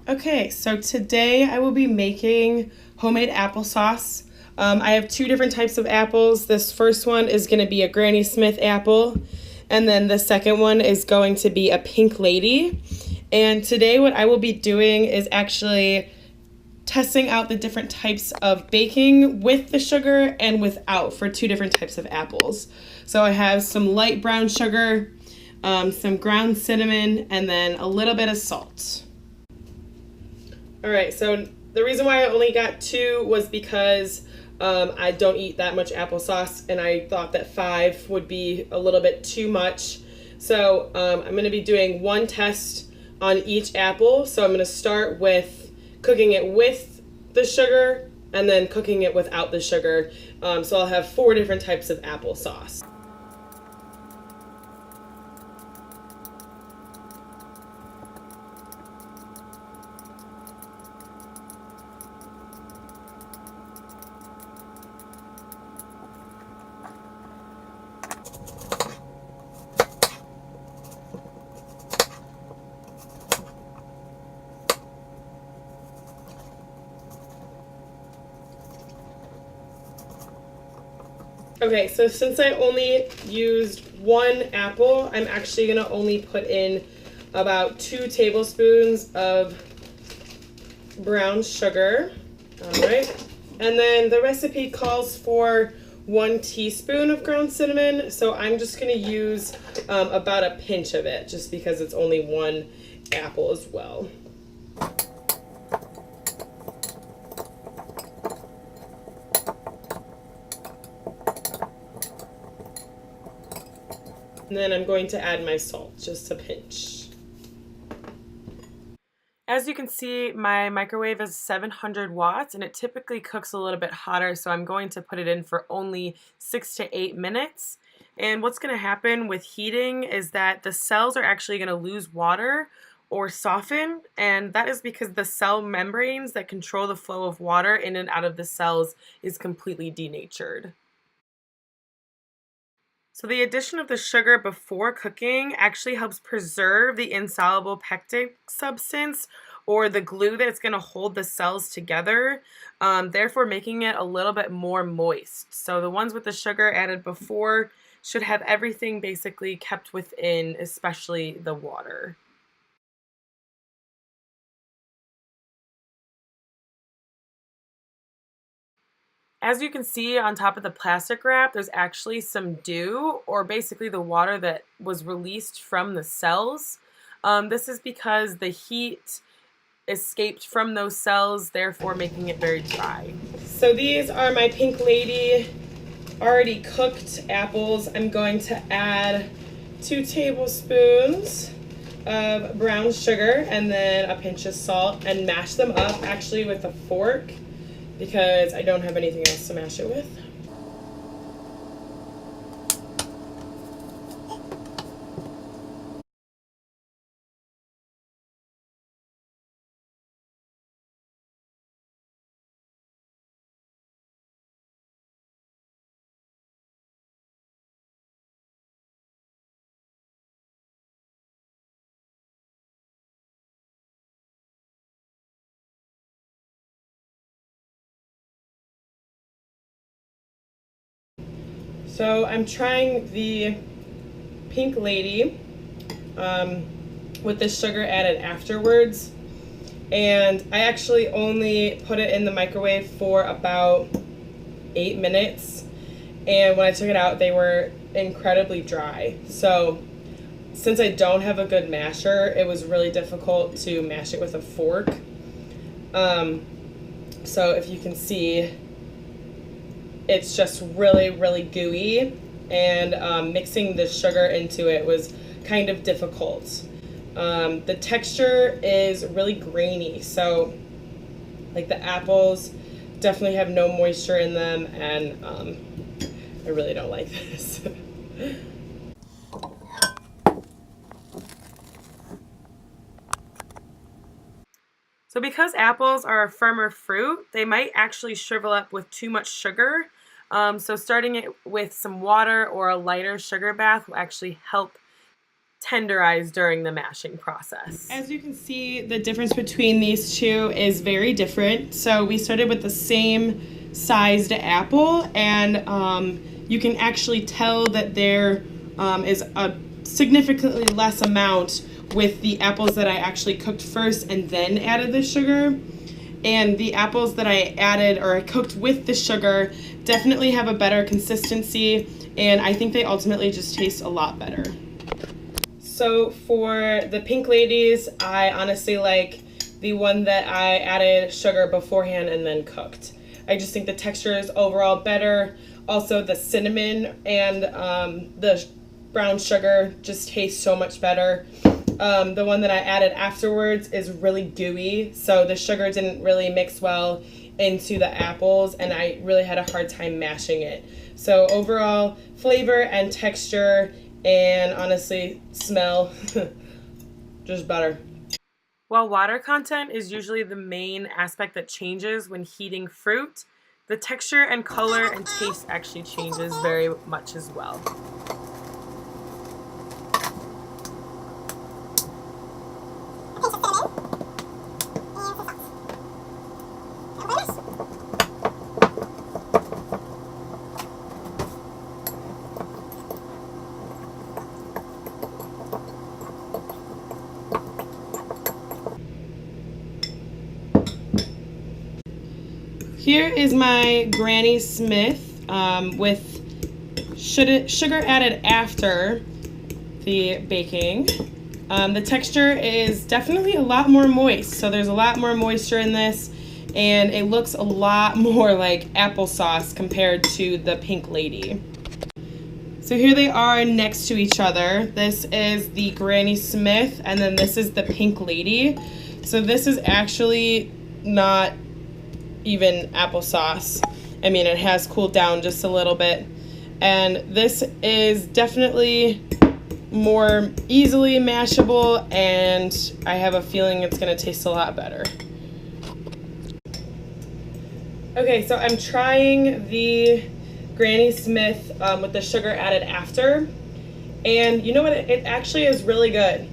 Okay, so today I will be making homemade applesauce. I have two different types of apples. This first one is going to be a Granny Smith apple, and then the second one is going to be a Pink Lady. And today what I will be doing is actually testing out the different types of baking with the sugar and without for two different types of apples. So I have some light brown sugar, some ground cinnamon, and then a little bit of salt. All right, so the reason why I only got two was because I don't eat that much applesauce, and I thought that 5 would be a little bit too much. So I'm going to be doing one test on each apple. So I'm going to start with cooking it with the sugar and then cooking it without the sugar. So I'll have 4 different types of applesauce. Okay, so since I only used one apple, I'm actually going to only put in about 2 tablespoons of brown sugar. All right. And then the recipe calls for 1 teaspoon of ground cinnamon, so I'm just going to use about a pinch of it just because it's only one apple as well. And then I'm going to add my salt, just a pinch. As you can see, my microwave is 700 watts and it typically cooks a little bit hotter, so I'm going to put it in for only 6 to 8 minutes. And what's going to happen with heating is that the cells are actually going to lose water or soften, and that is because the cell membranes that control the flow of water in and out of the cells is completely denatured. So the addition of the sugar before cooking actually helps preserve the insoluble pectic substance or the glue that's going to hold the cells together, therefore making it a little bit more moist. So the ones with the sugar added before should have everything basically kept within, especially the water. As you can see on top of the plastic wrap, there's actually some dew, or basically the water that was released from the cells. This is because the heat escaped from those cells, therefore making it very dry. So these are my Pink Lady already cooked apples. I'm going to add 2 tablespoons of brown sugar and then a pinch of salt and mash them up actually with a fork, because I don't have anything else to mash it with. So I'm trying the Pink Lady with the sugar added afterwards. And I actually only put it in the microwave for about 8 minutes. And when I took it out, they were incredibly dry. So since I don't have a good masher, it was really difficult to mash it with a fork. So if you can see, it's just really, really gooey, and mixing the sugar into it was kind of difficult. The texture is really grainy, so like the apples definitely have no moisture in them, and I really don't like this. So because apples are a firmer fruit, they might actually shrivel up with too much sugar. So starting it with some water or a lighter sugar bath will actually help tenderize during the mashing process. As you can see, the difference between these two is very different. So we started with the same sized apple, and you can actually tell that there is a significantly less amount with the apples that I actually cooked first and then added the sugar. And the apples that I added or I cooked with the sugar definitely have a better consistency, and I think they ultimately just taste a lot better. So for the Pink Ladies, I honestly like the one that I added sugar beforehand and then cooked. I just think the texture is overall better. Also, the cinnamon and the brown sugar just taste so much better. The one that I added afterwards is really gooey, so the sugar didn't really mix well into the apples, and I really had a hard time mashing it. So overall, flavor and texture, and honestly, smell, just better. While water content is usually the main aspect that changes when heating fruit, the texture and color and taste actually changes very much as well. Here is my Granny Smith with sugar added after the baking. The texture is definitely a lot more moist, so there's a lot more moisture in this, and it looks a lot more like applesauce compared to the Pink Lady. So here they are next to each other. This is the Granny Smith, and then this is the Pink Lady. So this is actually not even applesauce. I mean, it has cooled down just a little bit, and this is definitely more easily mashable, and I have a feeling it's gonna taste a lot better. Okay, so I'm trying the Granny Smith with the sugar added after, and you know what, it actually is really good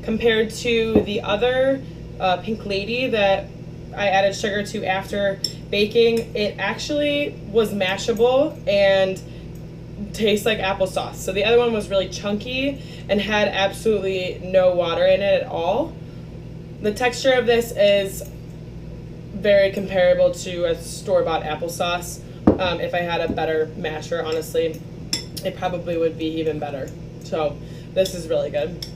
compared to the other Pink Lady that I added sugar to after baking. It actually was mashable and tastes like applesauce. So the other one was really chunky and had absolutely no water in it at all. The texture of this is very comparable to a store-bought applesauce. If I had a better masher, honestly, it probably would be even better. So this is really good.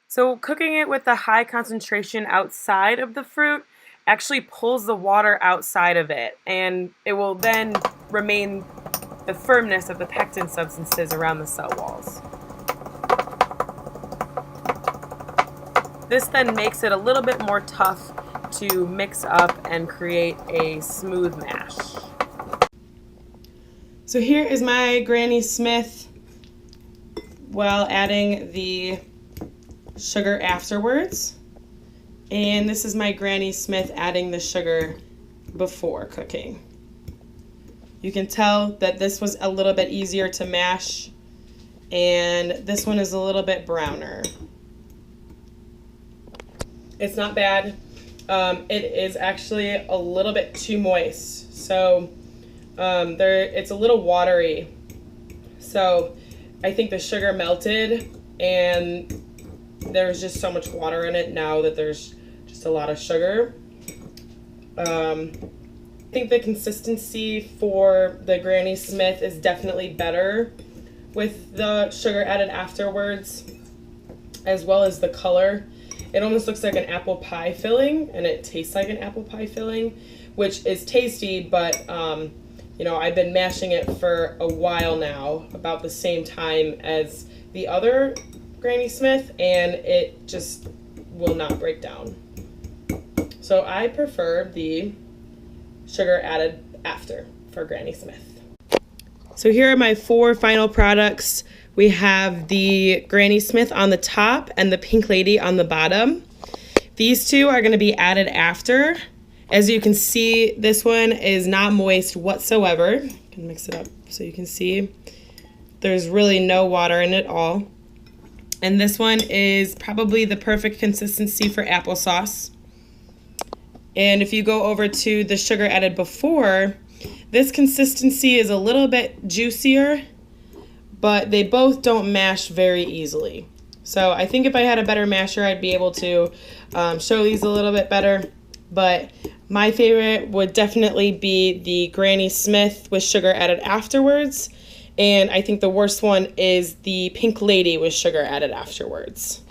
So cooking it with the high concentration outside of the fruit actually pulls the water outside of it, and it will then remain the firmness of the pectin substances around the cell walls. This then makes it a little bit more tough to mix up and create a smooth mash. So here is my Granny Smith while adding the sugar afterwards, and this is my Granny Smith adding the sugar before cooking. You can tell that this was a little bit easier to mash, and this one is a little bit browner. It's not bad. It is actually a little bit too moist, so it's a little watery. So I think the sugar melted, and there's just so much water in it now that there's just a lot of sugar. I think the consistency for the Granny Smith is definitely better with the sugar added afterwards, as well as the color. It almost looks like an apple pie filling, and it tastes like an apple pie filling, which is tasty, but you know, I've been mashing it for a while now, about the same time as the other Granny Smith, and it just will not break down. So I prefer the sugar added after for Granny Smith. So here are my 4 final products. We have the Granny Smith on the top and the Pink Lady on the bottom. These two are going to be added after. As you can see, this one is not moist whatsoever. I can mix it up so you can see. There's really no water in it at all. And this one is probably the perfect consistency for applesauce. And if you go over to the sugar added before, this consistency is a little bit juicier, but they both don't mash very easily. So I think if I had a better masher, I'd be able to show these a little bit better. But my favorite would definitely be the Granny Smith with sugar added afterwards. And I think the worst one is the Pink Lady with sugar added afterwards.